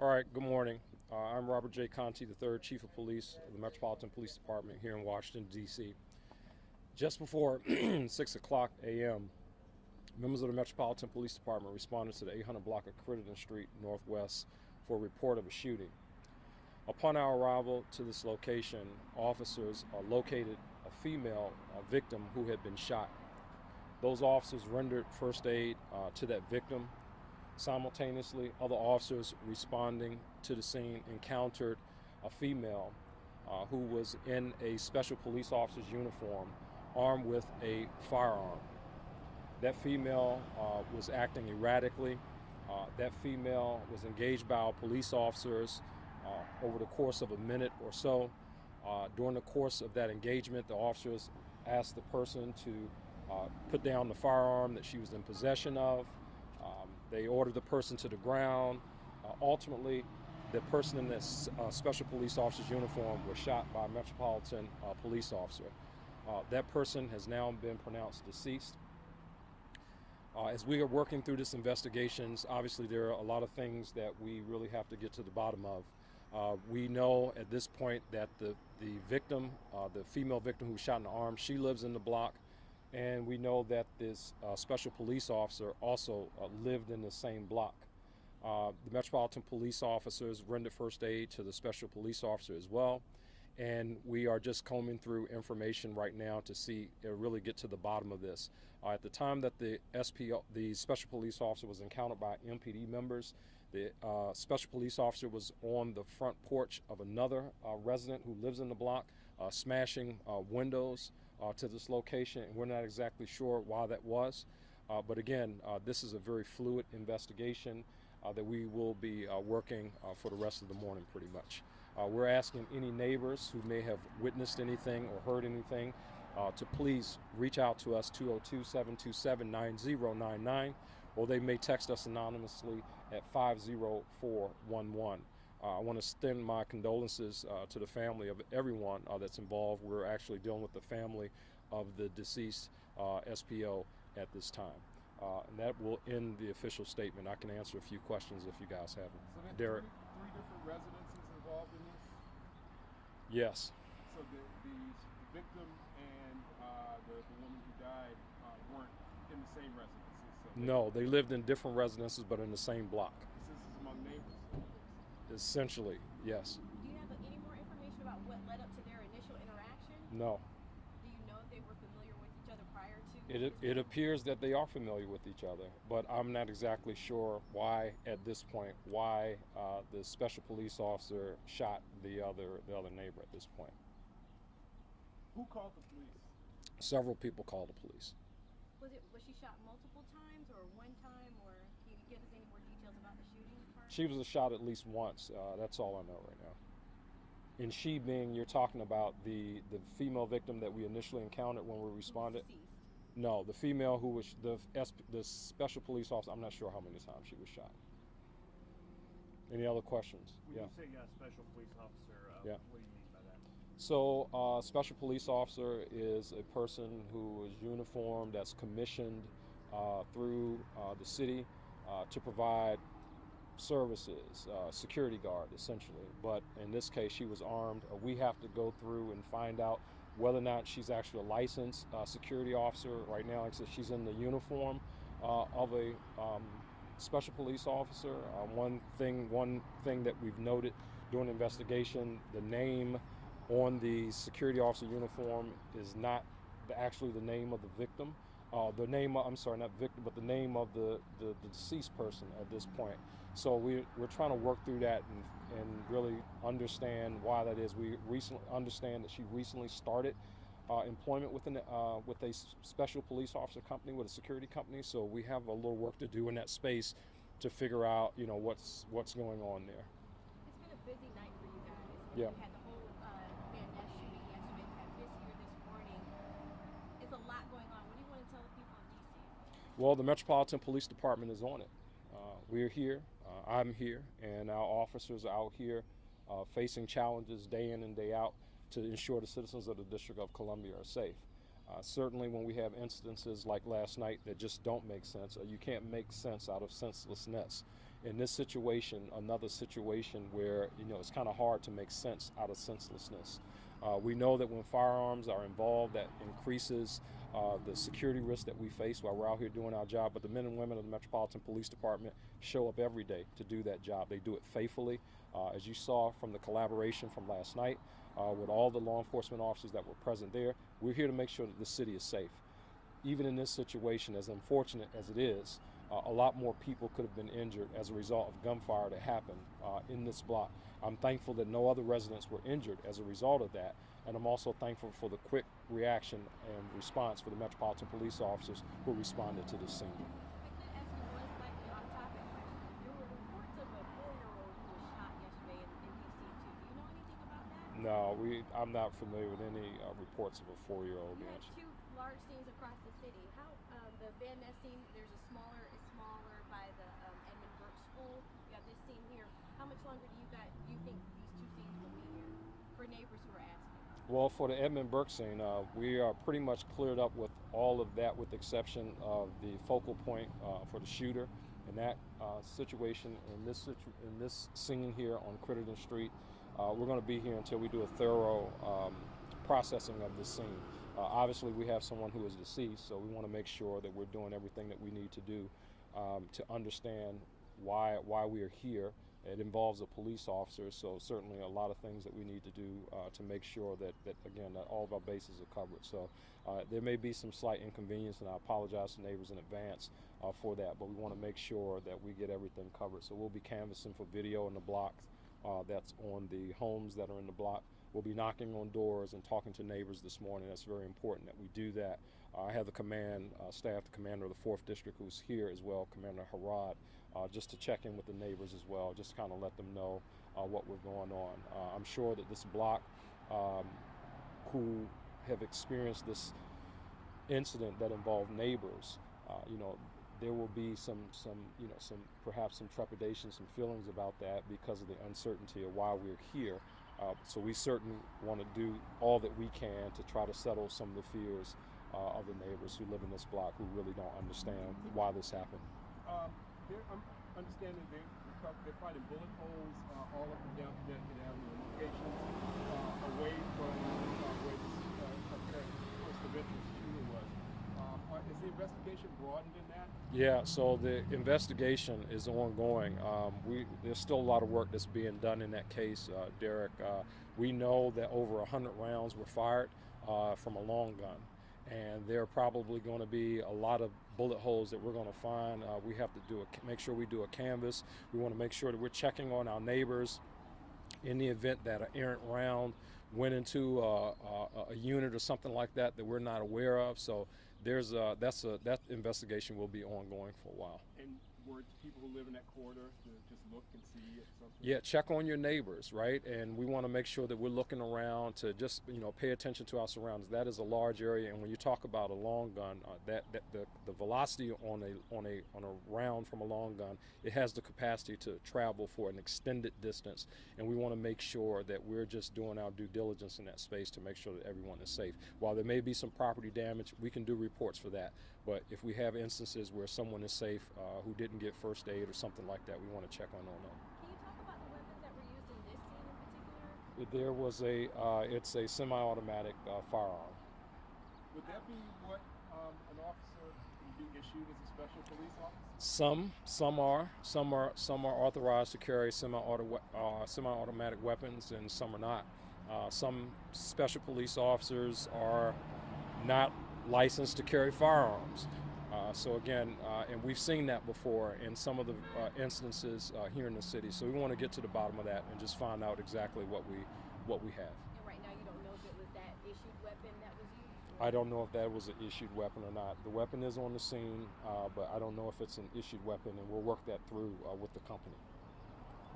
All right, good morning. I'm Robert J. Conti, the third Chief of Police of the Metropolitan Police Department here in Washington, D.C. Just before 6 o'clock a.m., members of the Metropolitan Police Department responded to the 800 block of Crittenden Street Northwest for a report of a shooting. Upon our arrival to this location, officers located a female victim who had been shot. Those officers rendered first aid to that victim. Simultaneously, other officers responding to the scene encountered a female who was in a special police officer's uniform, armed with a firearm. That female was acting erratically. That female was engaged by our police officers over the course of a minute or so. During the course of that engagement, the officers asked the person to put down the firearm that she was in possession of. They ordered the person to the ground. Ultimately, the person in this special police officer's uniform was shot by a Metropolitan police officer. That person has now been pronounced deceased. As we are working through this investigations, obviously there are a lot of things that we really have to get to the bottom of. We know at this point that the victim, the female victim who was shot in the arm, she lives in the block. And we know that this special police officer also lived in the same block. The Metropolitan police officers rendered first aid to the special police officer as well. And we are just combing through information right now to see, really get to the bottom of this. At the time that the special police officer was encountered by MPD members, the special police officer was on the front porch of another resident who lives in the block, smashing windows to this location, and we're not exactly sure why that was. But again, this is a very fluid investigation that we will be working for the rest of the morning pretty much. We're asking any neighbors who may have witnessed anything or heard anything to please reach out to us, 202-727-9099, or they may text us anonymously at 50411. I want to extend my condolences to the family of everyone that's involved. We're actually dealing with the family of the deceased SPO at this time. And that will end the official statement. I can answer a few questions if you guys have them. So there's Derek? three different residences involved in this? Yes. So the victim and the woman who died weren't in the same residences? So No, they lived in different residences but in the same block. This is among neighbors? Essentially, yes. Do you have any more information about what led up to their initial interaction? No. Do you know if they were familiar with each other prior to? It appears that they are familiar with each other, but I'm not exactly sure why, at this point, why the special police officer shot the other neighbor at this point. Who called the police? Several people called the police. Was she shot multiple times or one time, or can you give us any more details about the shooting part? She was shot at least once. That's all I know right now. And she being, you're talking about the female victim that we initially encountered when we responded? Deceased. No, the female who was the special police officer. I'm not sure how many times she was shot. Any other questions? When you say special police officer, Yeah. what do you mean by that? So, special police officer is a person who is uniformed, that's commissioned through the city to provide services, security guard essentially. But in this case, she was armed. We have to go through and find out whether or not she's actually a licensed security officer. Right now, like I said, she's in the uniform of a special police officer. One thing that we've noted during the investigation, the name on the security officer uniform is not actually the name of the victim. The name, I'm sorry, not victim, but the name of the deceased person at this point. So we're trying to work through that and really understand why that is. We recently understand that she recently started employment with a special police officer company, with a security company. So we have a little work to do in that space to figure out, what's going on there. It's been a busy night for you guys. Yeah. You had the whole Van Ness shooting yesterday. You had this here this morning. It's a lot going on. What do you want to tell the people of DC? Well, the Metropolitan Police Department is on it. We're here, I'm here, and our officers are out here facing challenges day in and day out to ensure the citizens of the District of Columbia are safe. Certainly when we have incidences like last night that just don't make sense, you can't make sense out of senselessness. in this situation, another situation where, you know, it's kind of hard to make sense out of senselessness. We know that when firearms are involved, that increases the security risk that we face while we're out here doing our job. But the men and women of the Metropolitan Police Department show up every day to do that job. They do it faithfully. As you saw from the collaboration from last night with all the law enforcement officers that were present there, we're here to make sure that the city is safe. Even in this situation, as unfortunate as it is, a lot more people could have been injured as a result of gunfire that happened in this block. I'm thankful that no other residents were injured as a result of that, and I'm also thankful for the quick reaction and response for the Metropolitan Police officers who responded to the scene. If I could ask you one slightly off-topic question, there were reports of a 4-year-old who was shot yesterday in DC too. Do you know anything about that? No, I'm not familiar with any reports of a 4-year-old You being had shot. 2 large scenes across the city. How the Van Ness scene? There's a smaller. It's smaller by the Edmund Burke School. You got this scene here. How much longer do you think these 2 scenes will be here for neighbors who are asking? Well, for the Edmund Burke scene, we are pretty much cleared up with all of that, with the exception of the focal point for the shooter. In that situation, in this scene here on Crittenden Street, we're going to be here until we do a thorough processing of this scene. Obviously, we have someone who is deceased, so we want to make sure that we're doing everything that we need to do to understand why we are here. It involves a police officer, so certainly a lot of things that we need to do to make sure that again, that all of our bases are covered. So there may be some slight inconvenience, and I apologize to neighbors in advance for that, but we want to make sure that we get everything covered. So we'll be canvassing for video in the blocks that's on the homes that are in the block. We'll be knocking on doors and talking to neighbors this morning. That's very important that we do that. I have the command staff, the commander of the 4th District, who's here as well, Commander Harad, just to check in with the neighbors as well, just to kind of let them know what we're going on. I'm sure that this block, who have experienced this incident that involved neighbors, you know, there will be perhaps some trepidation, some feelings about that because of the uncertainty of why we're here. So we certainly want to do all that we can to try to settle some of the fears of the neighbors who live in this block, who really don't understand why this happened. I'm understanding they're finding bullet holes all up and down Connecticut Avenue, locations away from where this apparent person of interest shooter was. Is the investigation broadened in that? Yeah, so the investigation is ongoing. There's still a lot of work that's being done in that case, Derek. We know that over 100 rounds were fired from a long gun, and there are probably going to be a lot of bullet holes that we're going to find. We have to make sure we do a canvas. We want to make sure that we're checking on our neighbors in the event that an errant round went into a unit or something like that we're not aware of. So that investigation will be ongoing for a while. And were people who live in that corridor to just look and see if something? Yeah, check on your neighbors, right? And we want to make sure that we're looking around to just, pay attention to our surroundings. That is a large area, and when you talk about a long gun, the velocity on a round from a long gun, it has the capacity to travel for an extended distance, and we want to make sure that we're just doing our due diligence in that space to make sure that everyone is safe. While there may be some property damage, we can do reports for that. But if we have instances where someone is safe who didn't get first aid or something like that, we want to check on them. Can you talk about the weapons that were used in this scene in particular? There was it's a semi-automatic firearm. Would that be what an officer would be issued as a special police officer? Some are authorized to carry semi-automatic weapons, and some are not. Some special police officers are not licensed to carry firearms. So again, and we've seen that before in some of the instances here in the city. So we want to get to the bottom of that and just find out exactly what we have. And right now you don't know if it was that issued weapon that was used? I don't know if that was an issued weapon or not. The weapon is on the scene, but I don't know if it's an issued weapon, and we'll work that through with the company.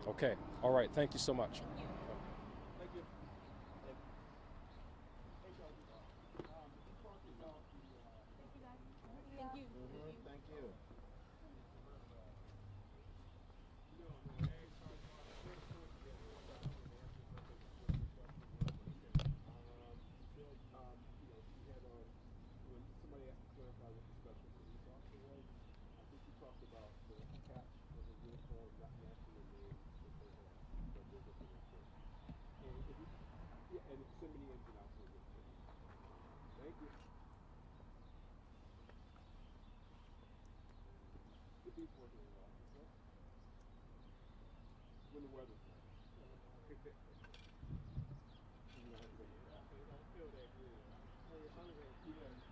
Okay. All right. Thank you so much. Thank you. Thank you. Thank you. When somebody asked to clarify what the special police officer was, I think you talked about the attach of the uniform you. The beach working in the office, huh? When the weather's nice. You don't have to go to the bathroom. You don't feel that good. When you're hungry. Yeah.